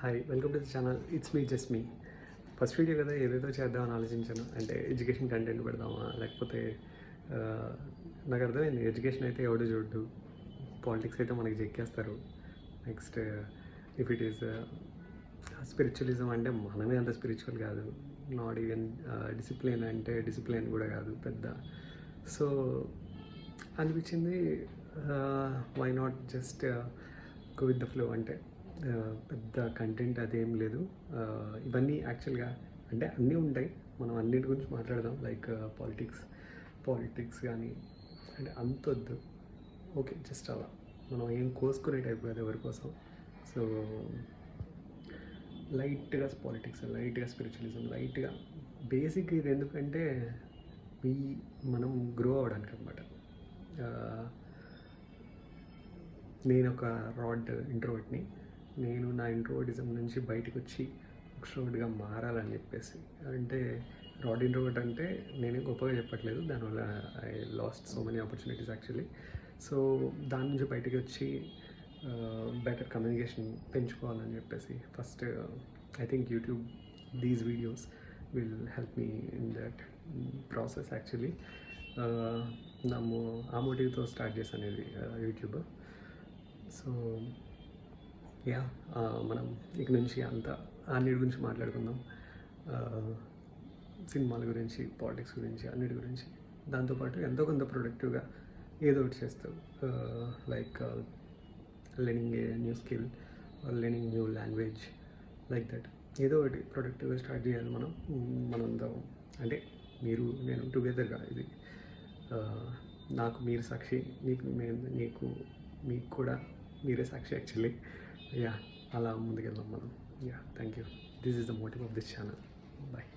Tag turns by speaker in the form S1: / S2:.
S1: Hi welcome to the channel. It's me just me. First video కదా ఏదేదో చేద్దామని ఆలోచించాను. అంటే ఎడ్యుకేషన్ కంటెంట్ పెడదామా లేకపోతే ఆ, నాకు అర్థమైంది ఎడ్యుకేషన్ అయితే ఎవడు చూడ్డు, పాలిటిక్స్ అయితే మనకి చెక్కేస్తారు. Next if it is spiritualism అంటే మనమే అంత స్పిరిచువల్ కాదు, నాట్ ఈవెన్ డిసిప్లిన్ అంటే డిసిప్లిన్ కూడా కాదు పెద్ద. సో అనిపించింది why not just go with the flow. అంటే పెద్ద కంటెంట్ అదేం లేదు. ఇవన్నీ యాక్చువల్గా అంటే అన్నీ ఉంటాయి, మనం అన్నిటి గురించి మాట్లాడదాం. లైక్ పాలిటిక్స్ కానీ అంటే అంత వద్దు. ఓకే, జస్ట్ అలా మనం ఏం కోసుకునే టైప్ కాదు ఎవరి కోసం. సో లైట్గా పాలిటిక్స్, లైట్గా స్పిరిచువలిజం, లైట్గా బేసిక్. ఇది ఎందుకంటే ఈ మనం గ్రో అవ్వడానికి అనమాట. నేను ఒక ఇంట్రోవర్ట్ని. నేను నా ఇంట్రోవర్టిజం నుంచి బయటకు వచ్చి ఎక్స్ట్రోవర్ట్గా మారాలని చెప్పేసి. అంటే ఇంట్రోవర్ట్ అంటే నేనే గొప్పగా చెప్పట్లేదు, దానివల్ల I last so many opportunities actually. So దాని నుంచి బయటకు వచ్చి బెటర్ కమ్యూనికేషన్ పెంచుకోవాలని చెప్పేసి first I think YouTube these videos will help me in that process actually. ఆ మోటివ్తో స్టార్ట్ చేశాను ఇది యూట్యూబ్. సో యా, మనం ఇక నుంచి అంతా అన్నిటి గురించి మాట్లాడుకుందాం. సినిమాల గురించి, పాలిటిక్స్ గురించి, అన్నిటి గురించి. దాంతోపాటు ఎంతో కొంత ప్రొడక్టివ్గా ఏదో ఒకటి చేస్తాం. Like learning a new skill, learning new language, like that. ఏదో ఒకటి ప్రొడక్టివ్గా స్టార్ట్ చేయాలి మనందరం. అంటే మీరు నేను టుగెదర్గా. ఇది నాకు మీరు సాక్షి, మీకు కూడా మీరే సాక్షి యాక్చువల్లీ. యా, అలా ముందుకెళ్దాం మనం. Yeah, thank you. This is the motive of this channel. Bye.